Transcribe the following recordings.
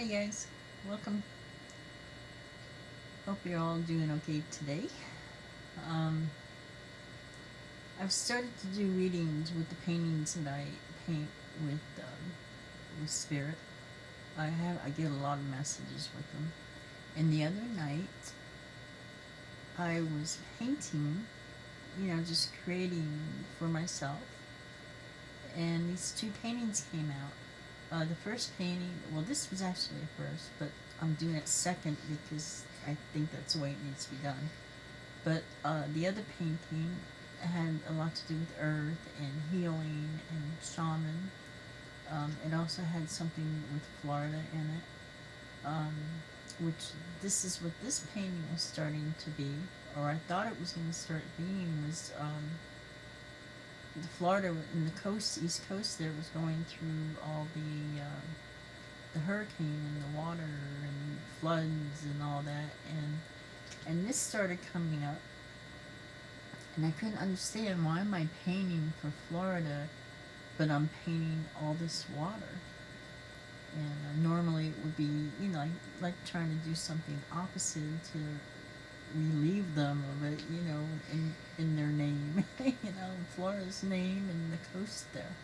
Hi guys, welcome. Hope you're all doing okay today. Um, I've started to do readings with the paintings that I paint with spirit. I get a lot of messages with them. And the other night, I was painting, just creating for myself, and these two paintings came out. The first painting, well, this was actually a first, but I'm doing it second because I think that's the way it needs to be done. But the other painting had a lot to do with earth and healing and shaman. It also had something with Florida in it, which this is what this painting was starting to be, or I thought it was going to start being, was the Florida in the coast, East Coast there, was going through all the hurricane and the water and floods and all that, and this started coming up, and I couldn't understand, why am I painting for Florida, but I'm painting all this water. And normally it would be, like trying to do something opposite to relieve them of it, in their name, Florida's name and the coast there.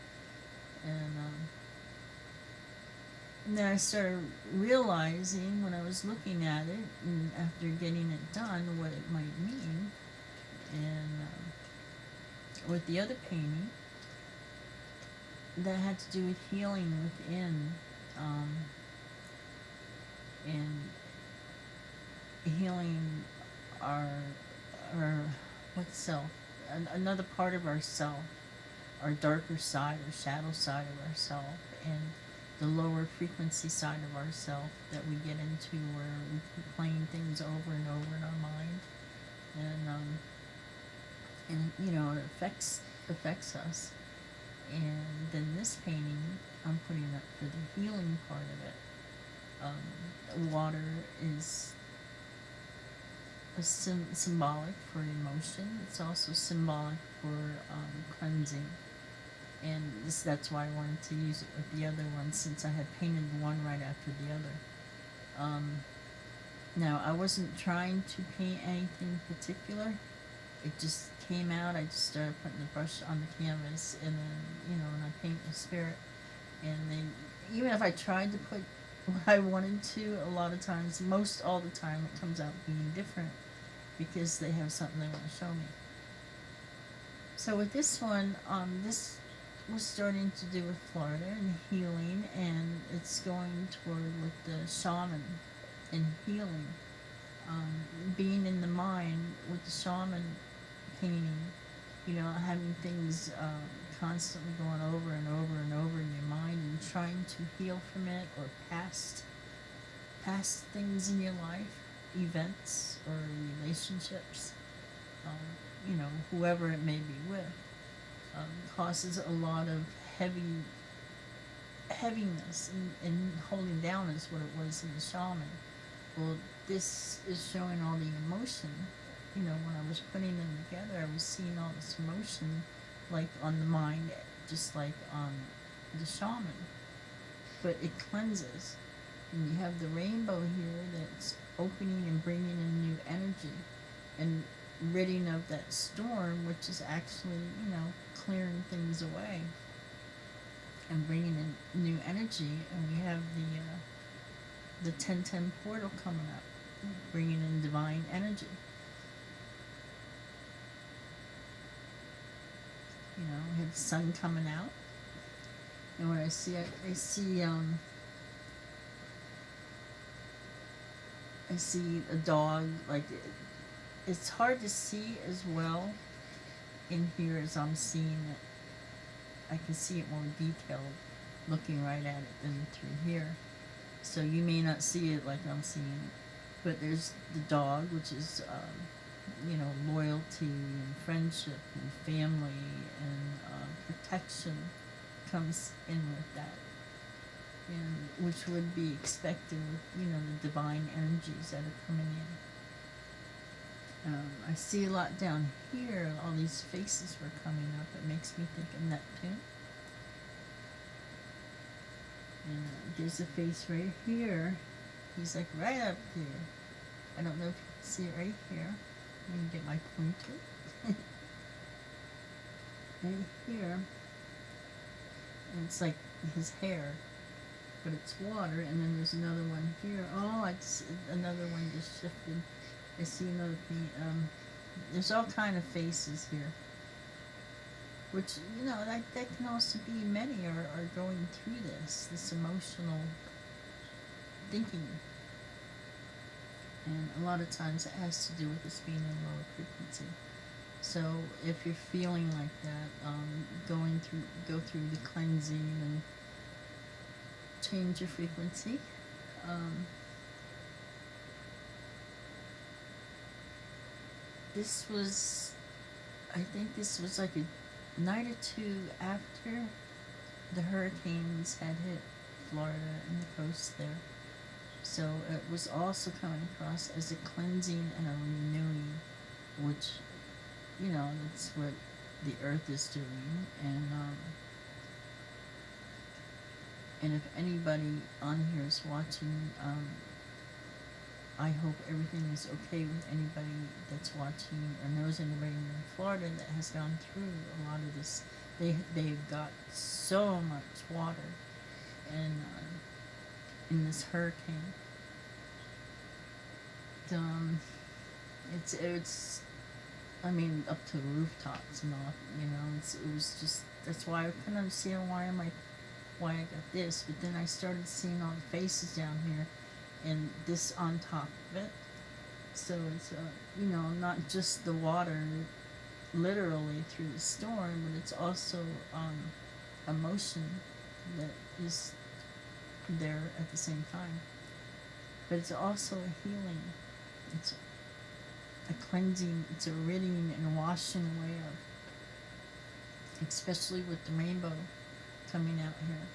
And then I started realizing when I was looking at it, and after getting it done, what it might mean. And with the other painting, that had to do with healing within, and healing our what self, another part of ourself, our darker side or shadow side of ourself, and the lower frequency side of ourself that we get into, where we keep playing things over and over in our mind, and it affects us. And then this painting, I'm putting up for the healing part of it. Water is symbolic for emotion. It's also symbolic for cleansing. And that's why I wanted to use it with the other one, since I had painted one right after the other. Now, I wasn't trying to paint anything particular. It just came out. I just started putting the brush on the canvas, and then, and I paint the spirit. And then, even if I tried to put what I wanted to, a lot of times, most all the time, it comes out being different, because they have something they want to show me. So with this one, this was starting to do with Florida and healing, and it's going toward with the shaman and healing. Being in the mind with the shaman painting, having things constantly going over and over and over in your mind, and trying to heal from it, or past things in your life, events or relationships, whoever it may be with, causes a lot of heaviness and holding down, is what it was in the shaman. Well, this is showing all the emotion. When I was putting them together, I was seeing all this emotion, like on the mind, just like on the shaman. But it cleanses. And you have the rainbow here that's opening and bringing in new energy, and ridding of that storm, which is actually, clearing things away and bringing in new energy. And we have the 1010 portal coming up, bringing in divine energy. We have the sun coming out, and when I see it, I see a dog. Like, it's hard to see as well in here as I'm seeing it. I can see it more detailed looking right at it than through here. So you may not see it like I'm seeing it. But there's the dog, which is, loyalty and friendship and family and protection comes in with that. And which would be expected with, the divine energies that are coming in. I see a lot down here. All these faces were coming up. It makes me think of Neptune. And there's a face right here. He's like right up there. I don't know if you can see it right here. Let me get my pointer. Right here. And it's like his hair, but it's water. And then there's another one here. Oh, it's another one just shifted. I see another thing. There's all kind of faces here, which, you know, that can also be many are going through this emotional thinking. And a lot of times it has to do with this being in lower frequency. So if you're feeling like that, go through the cleansing and change your frequency. I think this was like a night or two after the hurricanes had hit Florida and the coast there. So it was also coming across as a cleansing and a renewing, which, you know, that's what the earth is doing. And if anybody on here is watching, I hope everything is okay with anybody that's watching or knows anybody in Florida that has gone through a lot of this. They've got so much water in this hurricane. It's I mean, up to the rooftops and all, you know. It was just, that's why I couldn't understand why I got this. But then I started seeing all the faces down here, and this on top of it. So it's you know, not just the water literally through the storm, but it's also emotion that is there at the same time. But it's also a healing. It's a cleansing. It's a ridding and a washing away of, especially with the rainbow coming out here.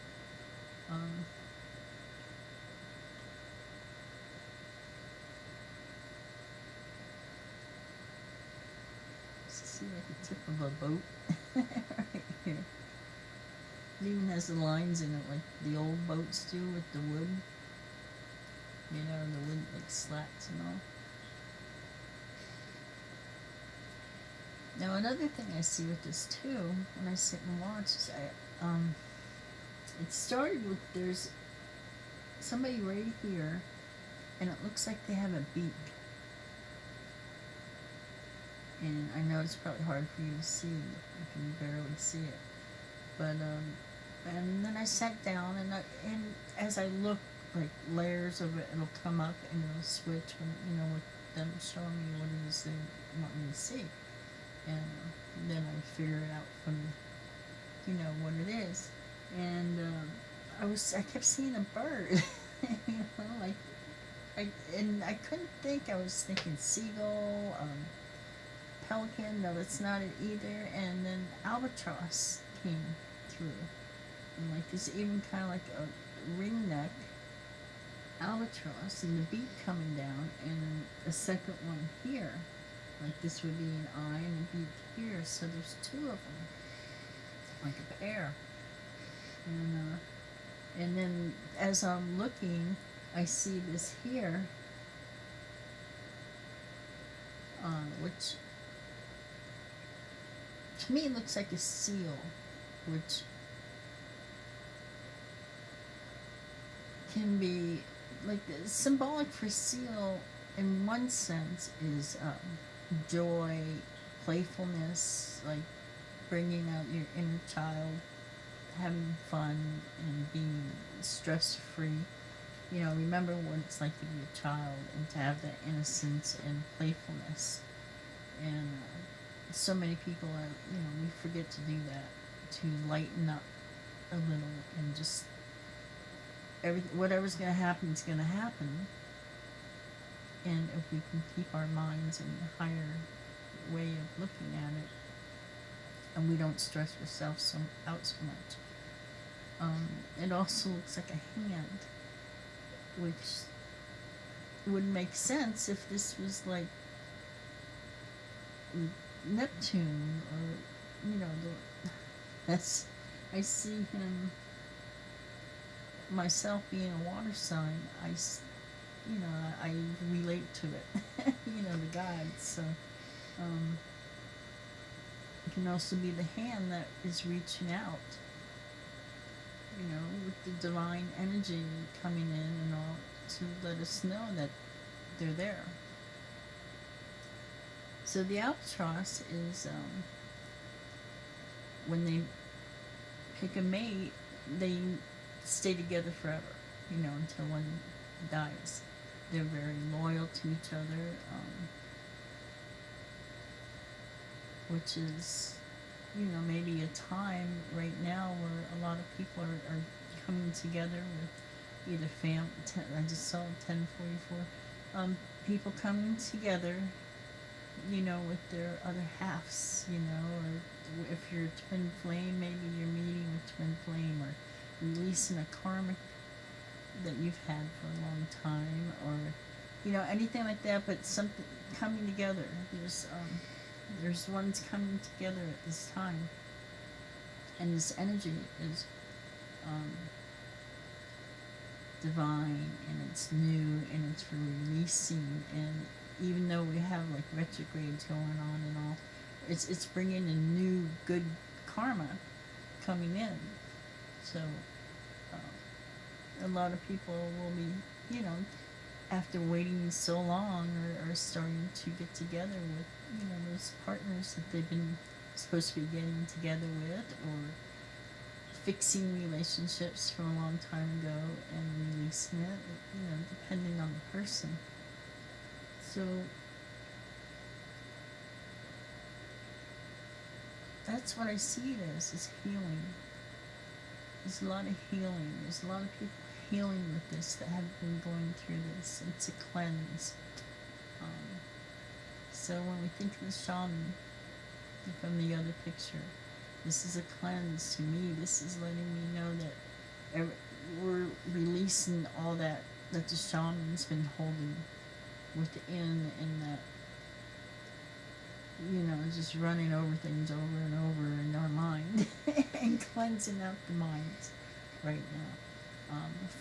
See like the tip of a boat right here. It even has the lines in it like the old boats do with the wood. You know, the wood like slats and all. Now another thing I see with this too, when I sit and watch, is it started with, there's somebody right here, and it looks like they have a beak. And I know it's probably hard for you to see, you can barely see it. But and then I sat down, and as I look, like layers of it, it'll come up and it'll switch when, you know, with them showing me what it is they want me to see. And then I figure it out from, you know, what it is. And I kept seeing a bird, you know, like, I couldn't think. I was thinking seagull, pelican. No, that's not it either. And then albatross came through, and like this, even kind of like a ring neck albatross, and the beak coming down, and a second one here. Like this would be an eye and a beak here, so there's two of them, like a pair. And then as I'm looking, I see this here, which to me looks like a seal, which can be like symbolic for seal in one sense is joy, playfulness, like bringing out your inner child, having fun and being stress-free. You know, remember what it's like to be a child and to have that innocence and playfulness. And so many people are, you know, we forget to do that, to lighten up a little and just whatever's going to happen is going to happen. And if we can keep our minds in a higher way of looking at it, and we don't stress ourselves out so much. It also looks like a hand, which would make sense if this was like Neptune, or, you know, I see him myself being a water sign, I relate to it, the gods. So it can also be the hand that is reaching out, with the divine energy coming in and all to let us know that they're there. So the albatross is when they pick a mate, they stay together forever, until one dies. They're very loyal to each other, which is, maybe a time right now where a lot of people are coming together with either I just saw 1044, people coming together, with their other halves, or if you're a twin flame, maybe you're meeting with twin flame or releasing a karmic that you've had for a long time, or anything like that, but something coming together. There's ones coming together at this time, and this energy is divine, and it's new, and it's for releasing. And even though we have like retrogrades going on and all, it's bringing a new good karma coming in. So a lot of people will be, after waiting so long, are starting to get together with, those partners that they've been supposed to be getting together with, or fixing relationships from a long time ago and releasing it, depending on the person. So that's what I see it as, is healing. There's a lot of healing. There's a lot of people healing with this that have been going through this. It's a cleanse. So when we think of the shaman from the other picture, this is a cleanse to me. This is letting me know that we're releasing all that the shaman's been holding within, and that, just running over things over and over in our mind and cleansing out the minds right now.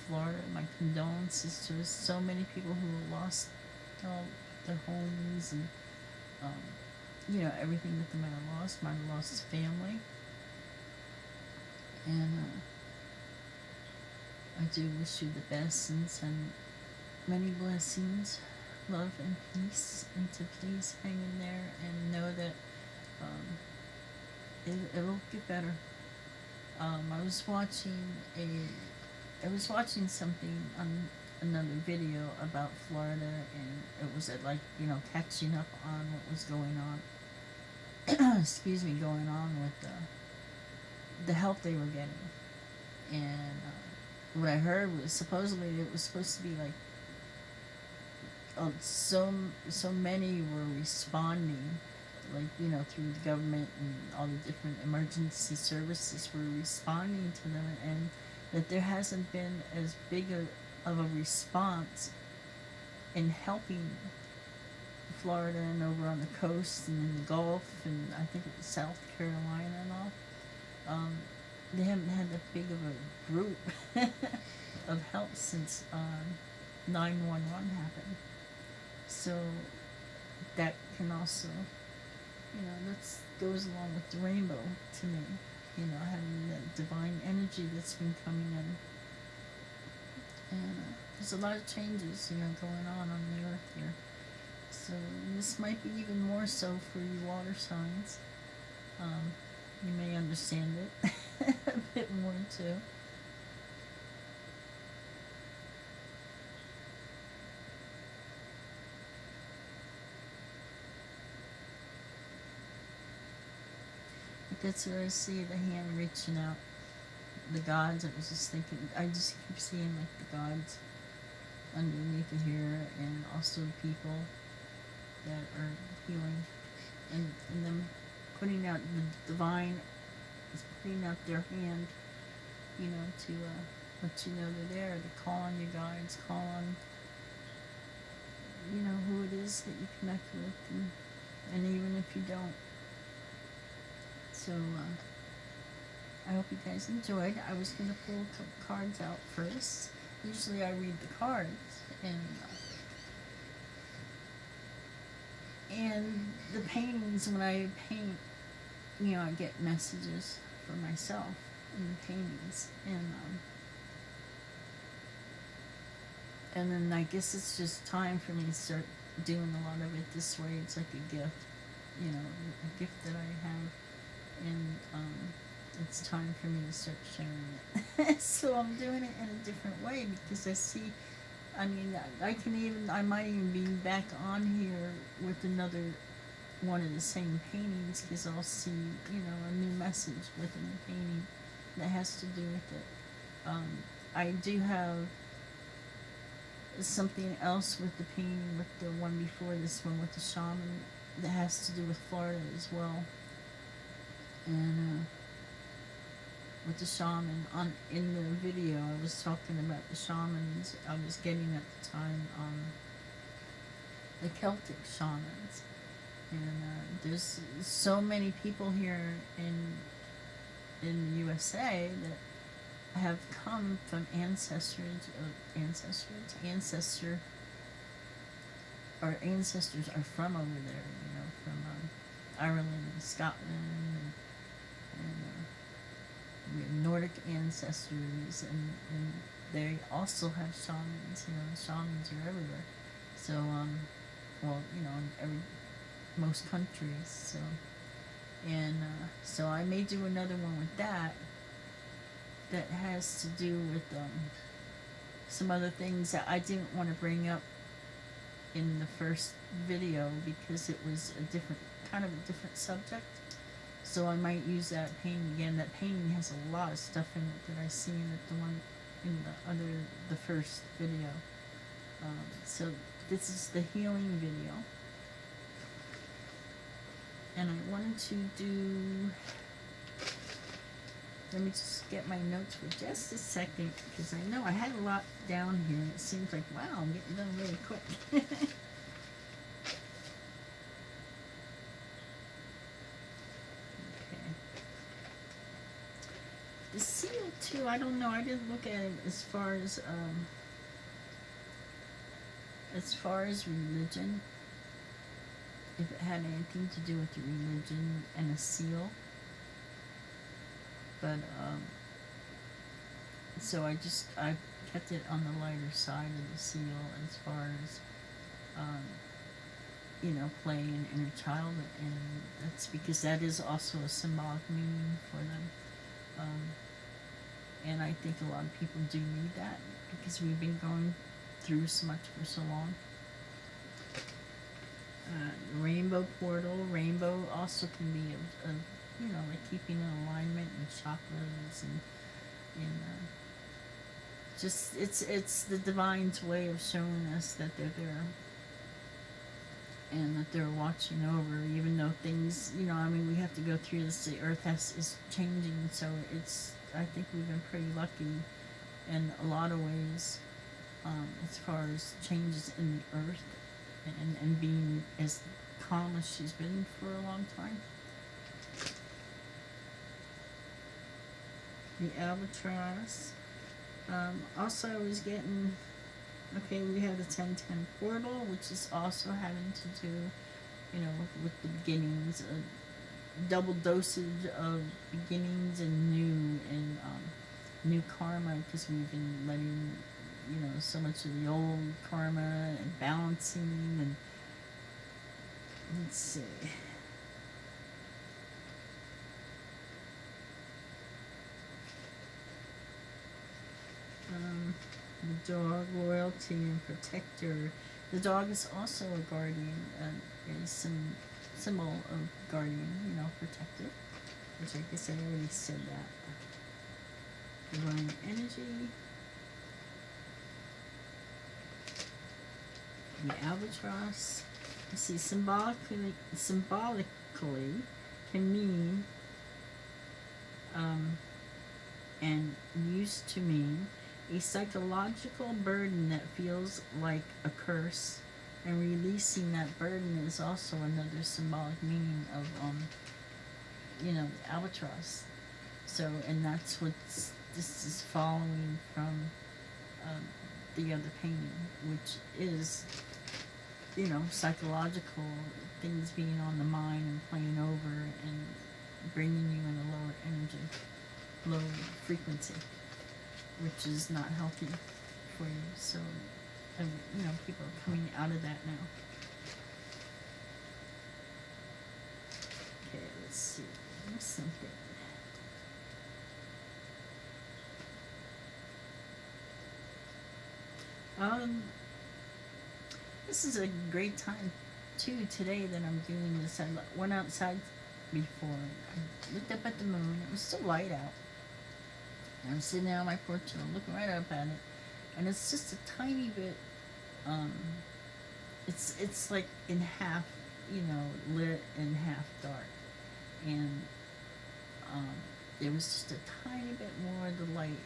Florida, my condolences to so many people who lost their homes and, everything that they might have lost. Might have lost family. And I do wish you the best and send many blessings, love and peace, and to please hang in there and know that it'll get better. I was watching something on another video about Florida, and it was catching up on what was going on. Excuse me, going on with the help they were getting, and what I heard was supposedly it was supposed to be like so many were responding, through the government and all the different emergency services were responding to them, and that there hasn't been as big of a response in helping Florida and over on the coast and in the Gulf, and I think it was South Carolina and all. They haven't had that big of a group of help since 911 happened. So that can also, that goes along with the rainbow to me, having that divine energy that's been coming in. And there's a lot of changes, going on the earth here. So this might be even more so for you water signs. You may understand it a bit more too. But that's what I see, the hand reaching out. The gods, I was just thinking, I just keep seeing the gods underneath it here, and also the people that are healing, and them putting out the divine is putting out their hand, to let you know they're there, to call on your guides, call on, who it is that you connect with, and even if you don't. So I hope you guys enjoyed. I was going to pull a couple cards out first. Usually I read the cards, and the paintings, when I paint, I get messages for myself in the paintings, and then I guess it's just time for me to start doing a lot of it this way. It's like a gift, a gift that I have, and it's time for me to start sharing it. So I'm doing it in a different way because I see, I might even be back on here with another one of the same paintings because I'll see, a new message within the painting that has to do with it. I do have something else with the painting, with the one before this one with the shaman, that has to do with Florida as well. And with the shaman, in the video I was talking about the shamans I was getting at the time, the Celtic shamans. And there's so many people here in the USA that have come from our ancestors are from over there, from Ireland and Scotland, and we have Nordic ancestors, and they also have shamans. The shamans are everywhere. So, in most countries. So, so I may do another one with that has to do with some other things that I didn't want to bring up in the first video because it was a different subject. So I might use that painting again. That painting has a lot of stuff in it that I seen at the one in the first video. So this is the healing video. And I wanted to do, let me just get my notes for just a second, because I know I had a lot down here, and it seems like, wow, I'm getting done really quick. Okay. The seal, too, I don't know, I didn't look at it as far as religion, if it had anything to do with the religion and a seal. But, so I kept it on the lighter side of the seal as far as, playing an inner child, and that's because that is also a symbolic meaning for them. And I think a lot of people do need that because we've been going through so much for so long. Rainbow portal. Rainbow also can be like keeping in alignment and chakras and just it's the divine's way of showing us that they're there and that they're watching over, even though things, we have to go through this. The earth is changing, so I think we've been pretty lucky in a lot of ways, as far as changes in the earth and being as calm as she's been for a long time. The albatross. Also, I was getting, we have the 1010 portal, which is also having to do, with the beginnings, double dosage of beginnings and new karma, because we've been letting, so much of the old karma and balancing, and let's see. The dog, loyalty and protector. The dog is also a guardian, a symbol of guardian, protector, which I guess I already said that. Divine energy. The albatross. You see, symbolically can mean, and used to mean, a psychological burden that feels like a curse, and releasing that burden is also another symbolic meaning of, the albatross. So, and that's what this is following from the other painting, which is, you know, psychological things being on the mind and playing over and bringing you in a lower energy, lower frequency, which is not healthy for you. So, you know, people are coming out of that now. Okay, let's see. There's something. This is a great time too today that I'm doing this. I went outside before. I looked up at the moon. It was still light out. And I'm sitting there on my porch and I'm looking right up at it, and it's just a tiny bit. It's like in half, you know, lit and half dark, and there was just a tiny bit more of the light,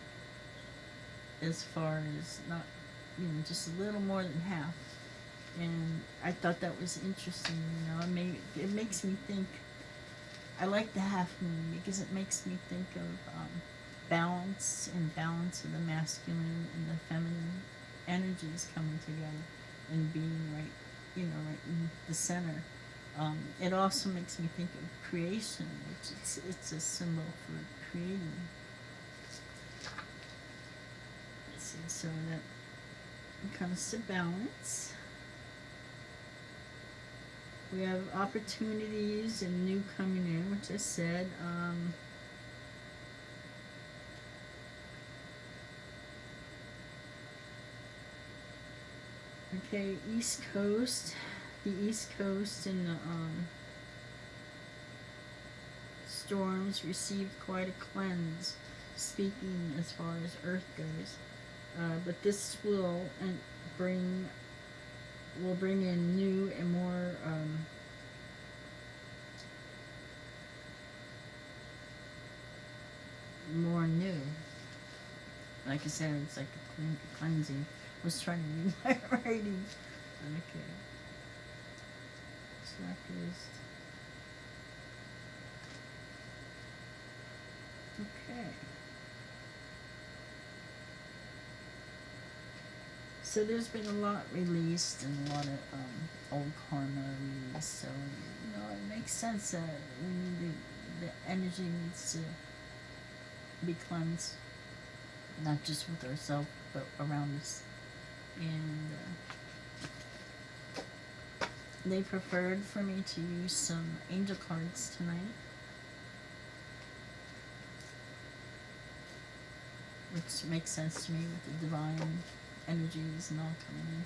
as far as not, you know, just a little more than half. And I thought that was interesting, you know. It makes me think. I like the half moon because it makes me think of balance of the masculine and the feminine energies coming together and being right, you know, right in the center. It also makes me think of creation, which it's a symbol for creating. Let's see, so that comes to balance. We have opportunities and new coming in, which I said. Okay, East Coast. The East Coast and the storms received quite a cleanse, speaking as far as Earth goes. But this will bring in new and more new. Like I said, it's like a cleansing. I was trying to read my writing. Okay. Checklist. Okay. So there's been a lot released and a lot of old karma released. So, you know, it makes sense that we need the energy needs to be cleansed, not just with ourselves, but around us. And they preferred for me to use some angel cards tonight, which makes sense to me with the divine energies and all coming in.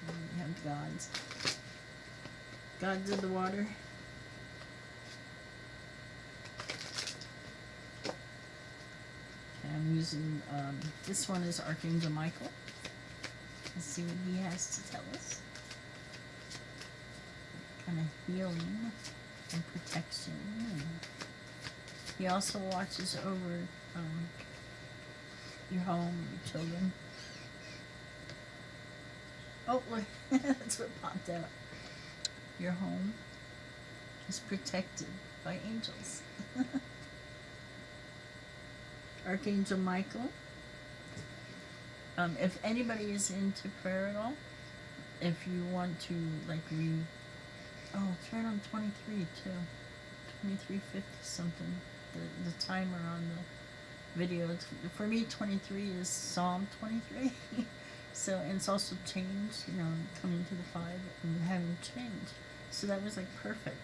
And we have gods. Gods of the water. Okay, I'm using, this one is Archangel Michael. Let's see what he has to tell us. Kind of healing and protection. He also watches over your home, your children. Oh, look, that's what popped out. Your home is protected by angels. Archangel Michael. If anybody is into prayer at all, if you want to like read, oh, it's right on 23 too, 2350 something. The timer on the video. For me, 23 is Psalm 23. So, and it's also changed, you know, coming to the 5 and having changed. So that was like perfect.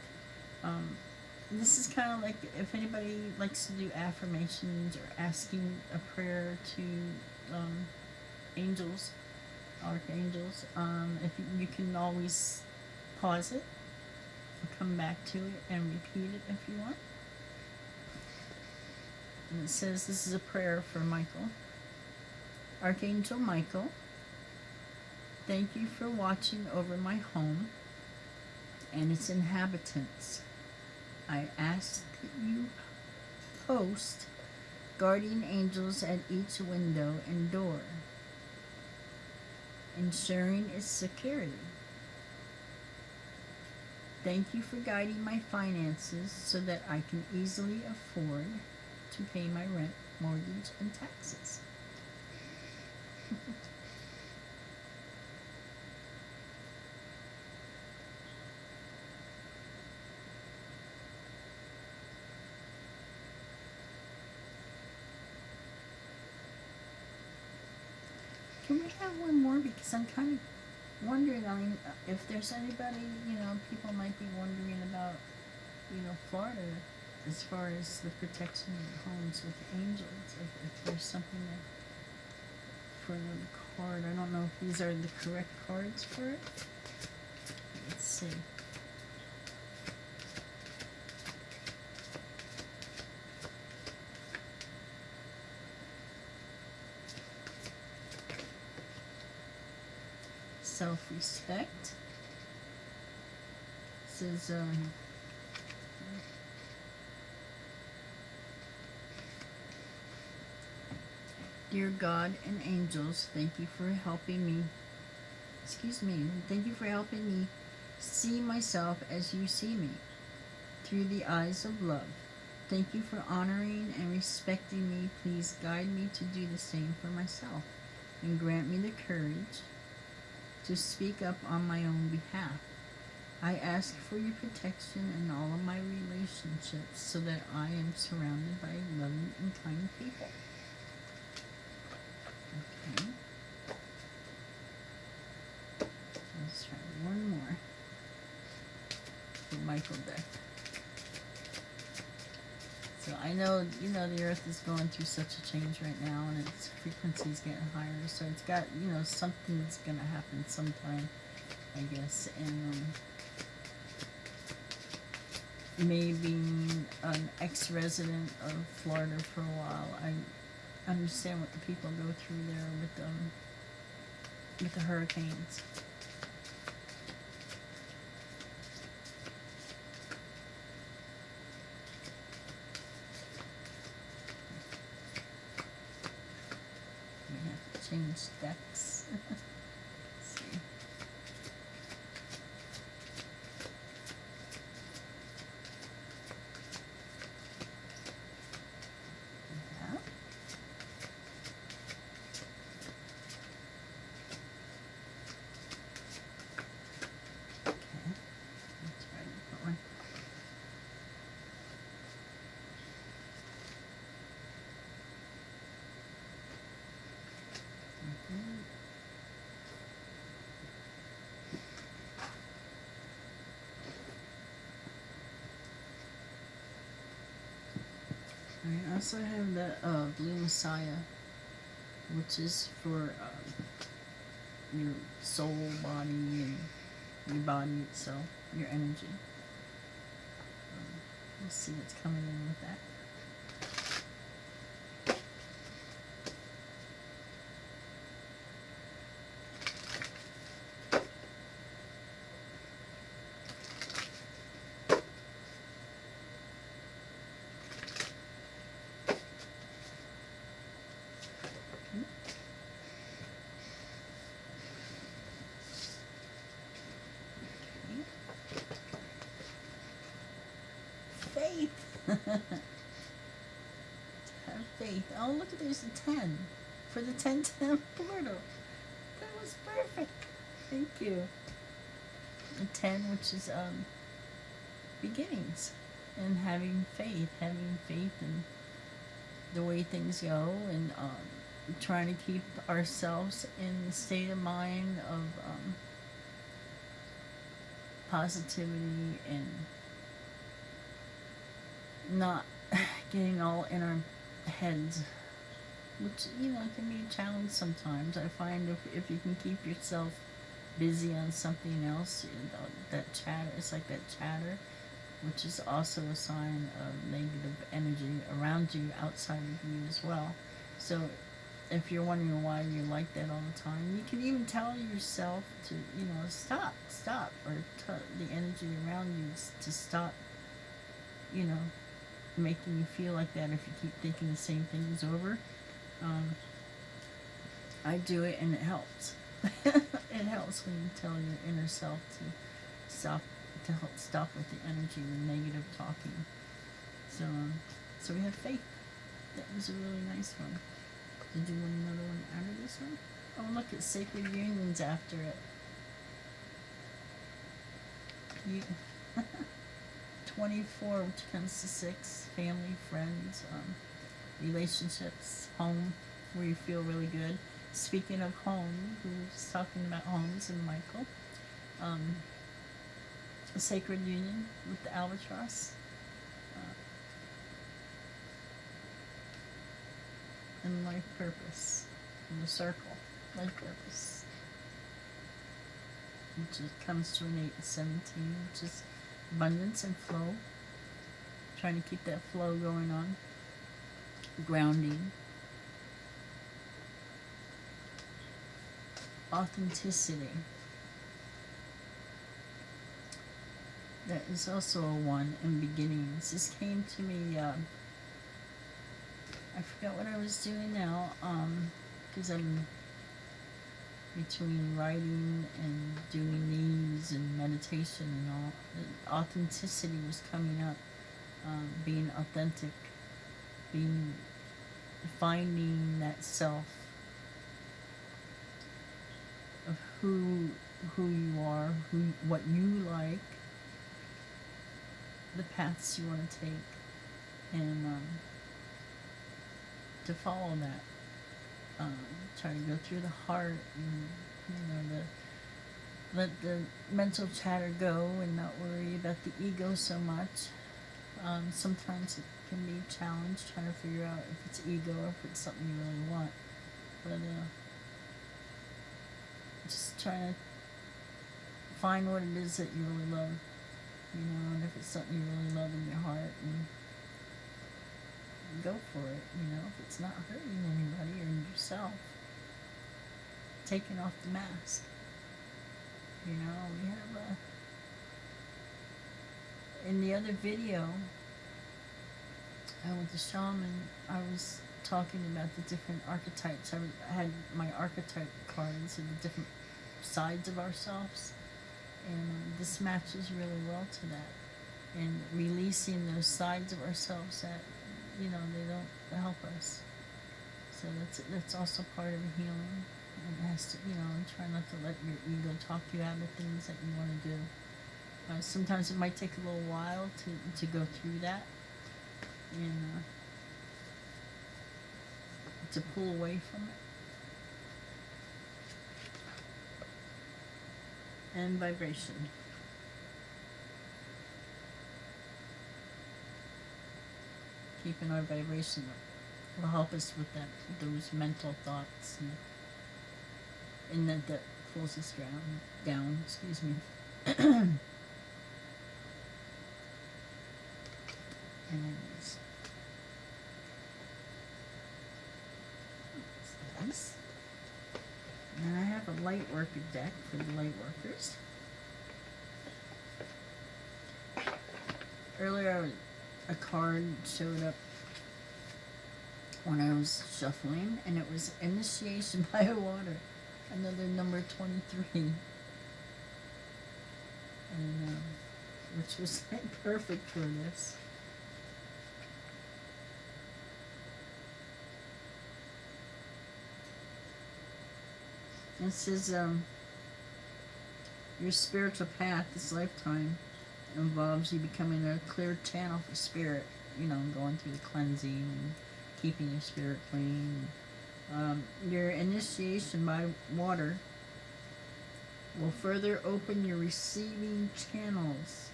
This is kind of like if anybody likes to do affirmations or asking a prayer to angels, archangels, if you can always pause it and come back to it and repeat it if you want. And it says this is a prayer for Michael. Archangel Michael, thank you for watching over my home and its inhabitants. I ask that you post guardian angels at each window and door, ensuring its security. Thank you for guiding my finances so that I can easily afford to pay my rent, mortgage, and taxes. Can we have one more? Because I'm kind of wondering, I mean, if there's anybody, people might be wondering about, Florida as far as the protection of homes with the angels. If there's something that for another card. I don't know if these are the correct cards for it. Let's see. Self-respect. It says, Dear God and angels, thank you for helping me. Thank you for helping me see myself as you see me, through the eyes of love. Thank you for honoring and respecting me. Please guide me to do the same for myself, and grant me the courage to speak up on my own behalf. I ask for your protection in all of my relationships so that I am surrounded by loving and kind people. Okay. Let's try one more for Michael deck. So I know, the earth is going through such a change right now, and its frequency's getting higher, so it's got, something's gonna happen sometime, I guess, and, maybe an ex-resident of Florida for a while, I understand what the people go through there with the hurricanes. We have to change decks. Let's see. Yeah. Okay. Let's try a different one. I also have the Blue Messiah, which is for your soul, body, and your body itself, your energy. We'll see what's coming in with that. Faith. Have faith. Oh, look, there's a 10 for the 10-10 portal. That was perfect. Thank you. A 10, which is beginnings, and having faith in the way things go, and trying to keep ourselves in the state of mind of positivity and not getting all in our heads, which can be a challenge sometimes. I find if you can keep yourself busy on something else, that chatter, it's like that chatter, which is also a sign of negative energy around you, outside of you as well. So if you're wondering why you're like that all the time, you can even tell yourself to stop, or the energy around you to stop making you feel like that if you keep thinking the same things over. I do it, and it helps. It helps when you tell your inner self to stop to help stop with the energy, the negative talking. So we have faith. That was a really nice one. Did you want another one out of this one? Oh, look at Sacred Unions after it. 24, which comes to 6, family, friends, relationships, home, where you feel really good. Speaking of home, who was talking about homes, and Michael. A sacred union with the albatross. And life purpose. In the circle. Life purpose. Which comes to an 8 and 17, which is abundance and flow. Trying to keep that flow going on. Grounding. Authenticity. That is also a 1 in beginnings. This came to me, I forgot what I was doing now, because I'm between writing and doing these and meditation and all. The authenticity was coming up, being authentic, finding that self of who you are, what you like, the paths you want to take, and to follow that. Try to go through the heart and, let the mental chatter go and not worry about the ego so much. Sometimes it can be a challenge trying to figure out if it's ego or if it's something you really want. But just trying to find what it is that you really love, and if it's something you really love in your heart, and go for it, if it's not hurting anybody or yourself. Taking off the mask. We have in the other video, with the shaman, I was talking about the different archetypes. I had my archetype cards of the different sides of ourselves, and this matches really well to that. And releasing those sides of ourselves that they don't help us. So that's also part of the healing. And it has to, try not to let your ego talk you out of things that you want to do. Sometimes it might take a little while to go through that, and to pull away from it. And vibration. Keeping our vibration up will help us with those mental thoughts, and that pulls us down. Excuse me. Anyways, nice. And I have a light worker deck for the light workers. Earlier, a card showed up when I was shuffling, and it was Initiation by Water, another number 23, and which was perfect for this. It says, your spiritual path this lifetime involves you becoming a clear channel for spirit, going through the cleansing and keeping your spirit clean. Your initiation by water will further open your receiving channels,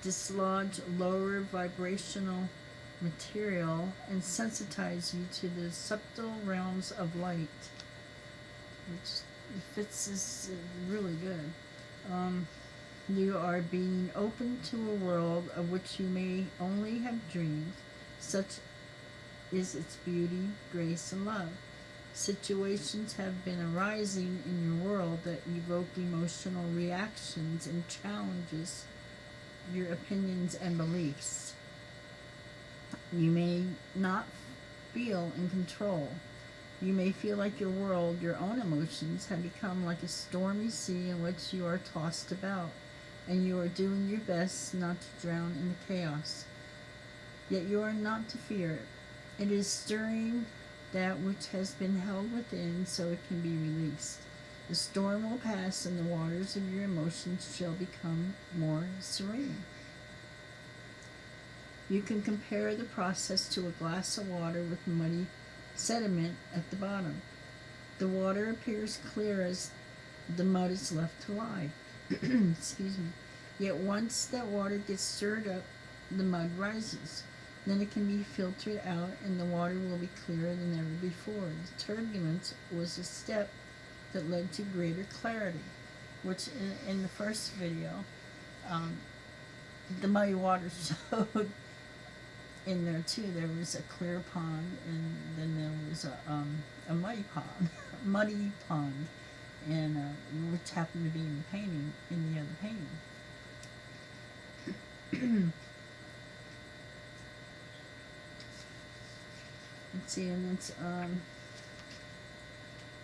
dislodge lower vibrational material, and sensitize you to the subtle realms of light, which fits this really good. You are being open to a world of which you may only have dreamed. Such is its beauty, grace, and love. Situations have been arising in your world that evoke emotional reactions and challenges your opinions and beliefs. You may not feel in control. You may feel like your world, your own emotions, have become like a stormy sea in which you are tossed about. and you are doing your best not to drown in the chaos. Yet you are not to fear it. It is stirring that which has been held within so it can be released. The storm will pass and the waters of your emotions shall become more serene. You can compare the process to a glass of water with muddy sediment at the bottom. The water appears clear as the mud is left to lie. Excuse me. Yet once that water gets stirred up, the mud rises. Then it can be filtered out and the water will be clearer than ever before. The turbulence was a step that led to greater clarity, which in the first video, the muddy water showed in there too. There was a clear pond, and then there was a muddy pond, muddy pond, and which happened to be in the painting, in the other painting. Let's see, and it's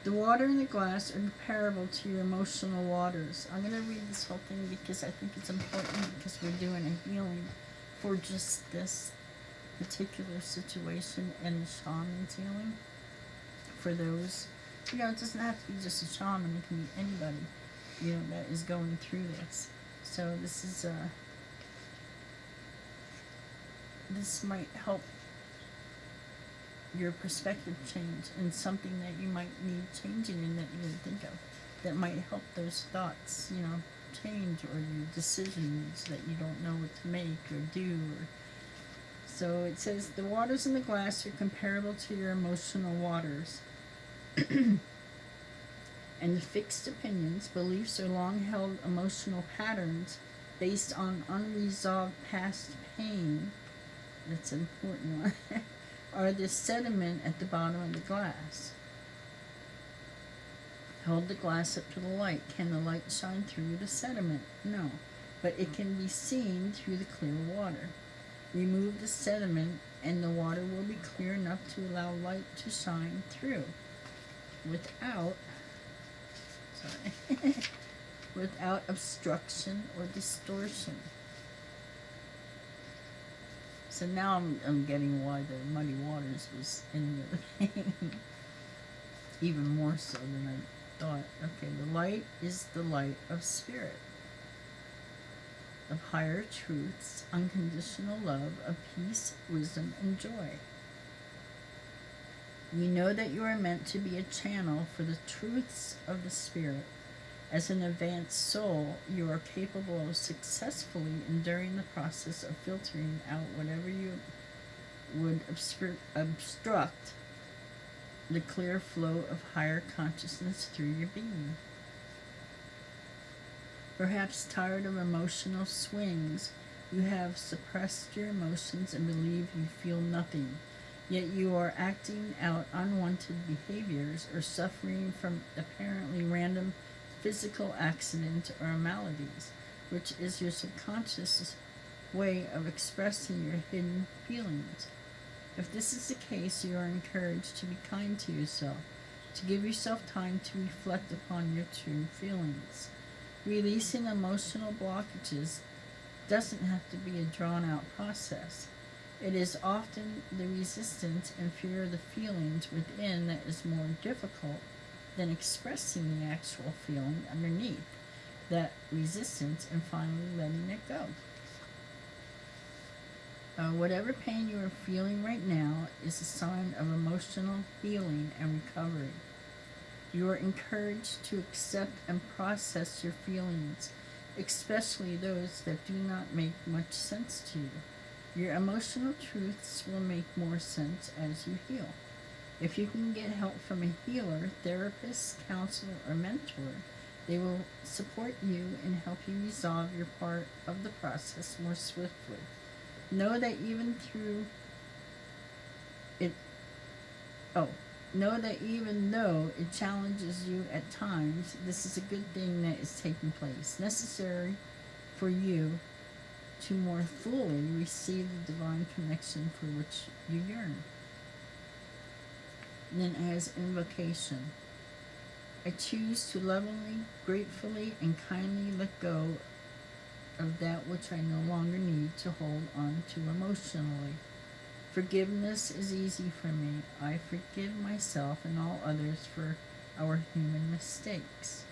the water in the glass are comparable to your emotional waters. I'm going to read this whole thing because I think it's important, because we're doing a healing for just this particular situation and the shaman's healing. For those, it doesn't have to be just a shaman, it can be anybody, that is going through this. So this is, this might help your perspective change, and something that you might need changing in that you didn't think of, that might help those thoughts, change, or your decisions that you don't know what to make or do. So it says, the waters in the glass are comparable to your emotional waters. And the fixed opinions, beliefs, or long-held emotional patterns based on unresolved past pain, that's an important one, are the sediment at the bottom of the glass. Hold the glass up to the light. Can the light shine through the sediment? No, but it can be seen through the clear water. Remove the sediment and the water will be clear enough to allow light to shine through without without obstruction or distortion. So now I'm getting why the muddy waters was in the other painting. Even more so than I thought. Okay, the light is the light of spirit, of higher truths, unconditional love, of peace, wisdom, and joy. We know that you are meant to be a channel for the truths of the spirit. As an advanced soul, you are capable of successfully enduring the process of filtering out whatever you would obstruct the clear flow of higher consciousness through your being. Perhaps tired of emotional swings, you have suppressed your emotions and believe you feel nothing, yet you are acting out unwanted behaviors or suffering from apparently random physical accident or maladies, which is your subconscious way of expressing your hidden feelings. If this is the case, you are encouraged to be kind to yourself, to give yourself time to reflect upon your true feelings. Releasing emotional blockages doesn't have to be a drawn-out process. It is often the resistance and fear of the feelings within that is more difficult than expressing the actual feeling underneath that resistance and finally letting it go. Whatever pain you are feeling right now is a sign of emotional healing and recovery. You are encouraged to accept and process your feelings, especially those that do not make much sense to you. Your emotional truths will make more sense as you heal. If you can get help from a healer, therapist, counselor, or mentor, they will support you and help you resolve your part of the process more swiftly. Know that even though it challenges you at times, this is a good thing that is taking place, necessary for you to more fully receive the divine connection for which you yearn. And then as invocation, I choose to lovingly, gratefully, and kindly let go of that which I no longer need to hold on to emotionally. Forgiveness is easy for me. I forgive myself and all others for our human mistakes.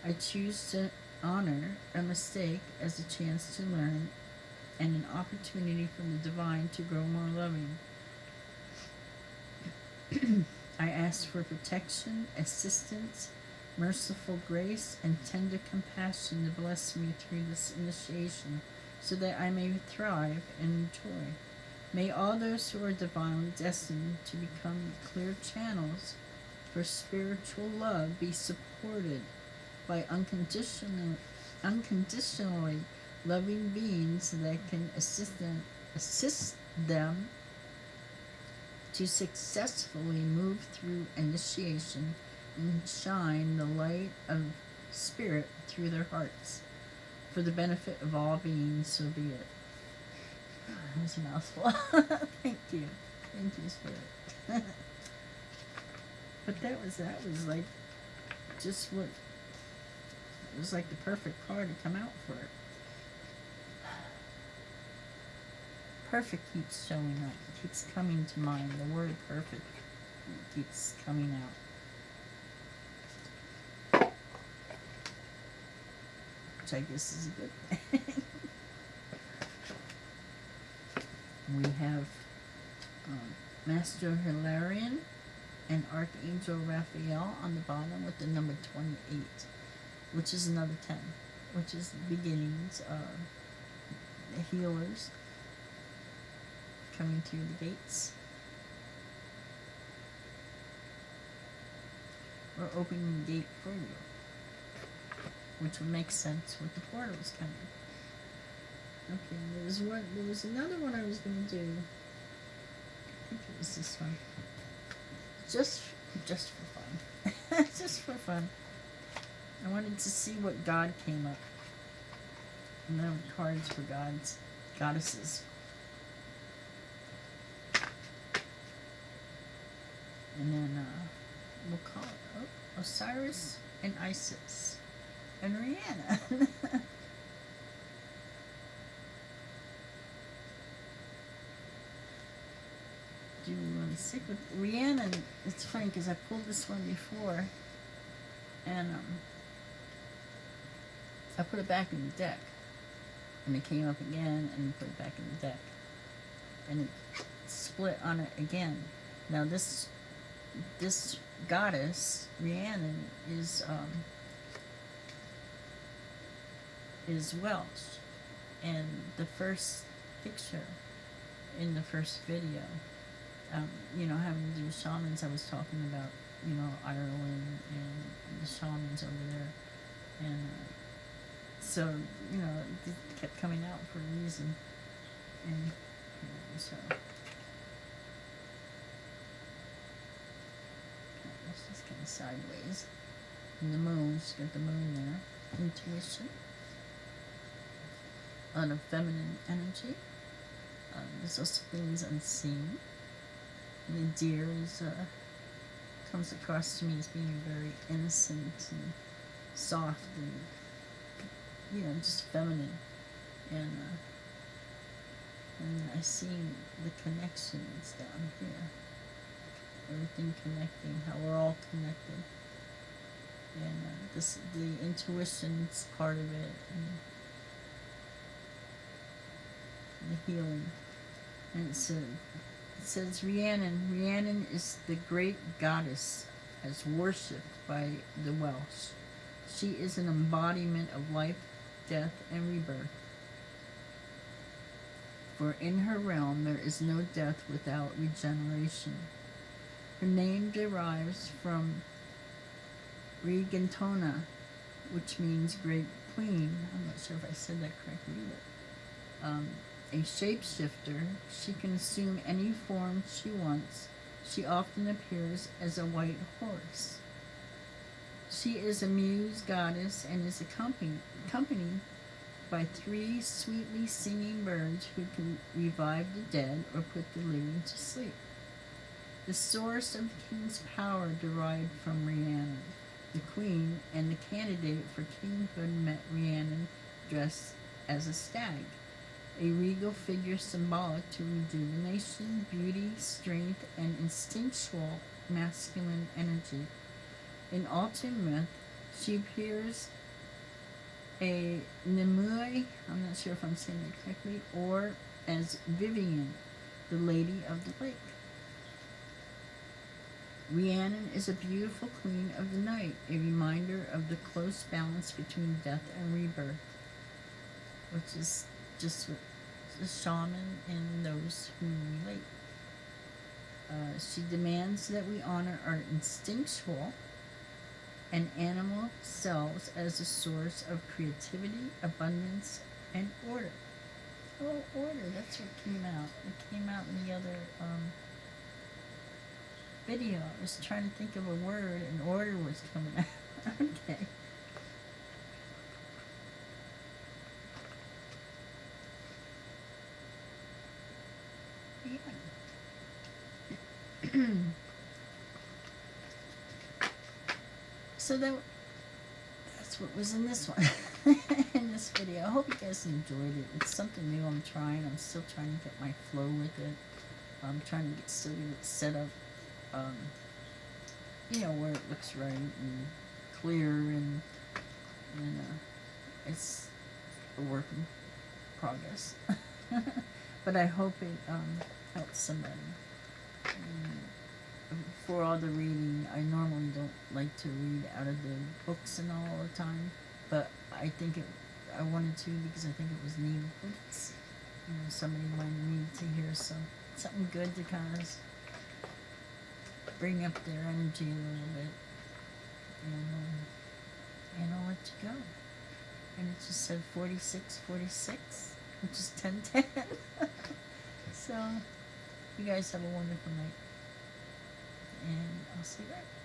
I choose to honor a mistake as a chance to learn and an opportunity for the divine to grow more loving. I ask for protection, assistance, merciful grace, and tender compassion to bless me through this initiation so that I may thrive and enjoy. May all those who are divinely destined to become clear channels for spiritual love be supported by unconditionally loving beings that can assist them to successfully move through initiation and shine the light of spirit through their hearts. For the benefit of all beings, so be it. That was a mouthful. Thank you. Thank you, Spirit. But that was like just what, it was like the perfect card to come out for it. Perfect keeps showing up, keeps coming to mind. The word perfect keeps coming out. Which I guess is a good thing. We have Master Hilarion and Archangel Raphael on the bottom with the number 28, which is another 10, which is the beginnings of the healers coming through the gates. Or opening the gate for you, which would make sense with the portals coming. Okay, there was another one I was going to do. I think it was this one. Just for fun. Just for fun. I wanted to see what god came up. And then cards for goddesses. And then we'll call it Osiris and Isis and Rihanna. Do you want to stick with Rihanna? It's funny because I pulled this one before, and I put it back in the deck, and it came up again, and put it back in the deck, and it split on it again. Now this goddess Rihanna is Welsh, and the first picture in the first video. Having to do with shamans, I was talking about, Ireland and the shamans over there. And so, it kept coming out for a reason. And so, let's just kind of sideways. And the moon, she's got the moon there. Intuition. A lot of feminine energy. There's also things unseen. And the deer comes across to me as being very innocent and soft and, just feminine. And I see the connections down here. Everything connecting, how we're all connected. And the intuition's part of it, and the healing. And it says Rhiannon. Rhiannon is the great goddess as worshipped by the Welsh. She is an embodiment of life, death, and rebirth. For in her realm there is no death without regeneration. Her name derives from Regentona, which means great queen. I'm not sure if I said that correctly either. A shapeshifter, she can assume any form she wants. She often appears as a white horse. She is a muse goddess and is accompanied by 3 sweetly singing birds who can revive the dead or put the living to sleep. The source of the king's power derived from Rhiannon. The queen and the candidate for kinghood met Rhiannon dressed as a stag, a regal figure symbolic to rejuvenation, beauty, strength, and instinctual masculine energy. In Altan myth, she appears a Nimue, I'm not sure if I'm saying it correctly, or as Vivian, the Lady of the Lake. Rhiannon is a beautiful queen of the night, a reminder of the close balance between death and rebirth, which is just what the shaman and those who relate. She demands that we honor our instinctual and animal selves as a source of creativity, abundance, and order. Oh, order, that's what came out. It came out in the other video. I was trying to think of a word and order was coming out. Okay. Yeah. So that's what was in this one, in this video. I hope you guys enjoyed it. It's something new I'm trying. I'm still trying to get my flow with it. I'm trying to get it set up, where it looks right and clear, and it's a work in progress. But I hope it helps somebody. For all the reading, I normally don't like to read out of the books and all the time, but I wanted to because I think it was needed. Somebody might need to hear something good to kind of bring up their energy a little bit, and I'll let you go. And it just said 4646, which is 1010. So, you guys have a wonderful night. And I'll see you later.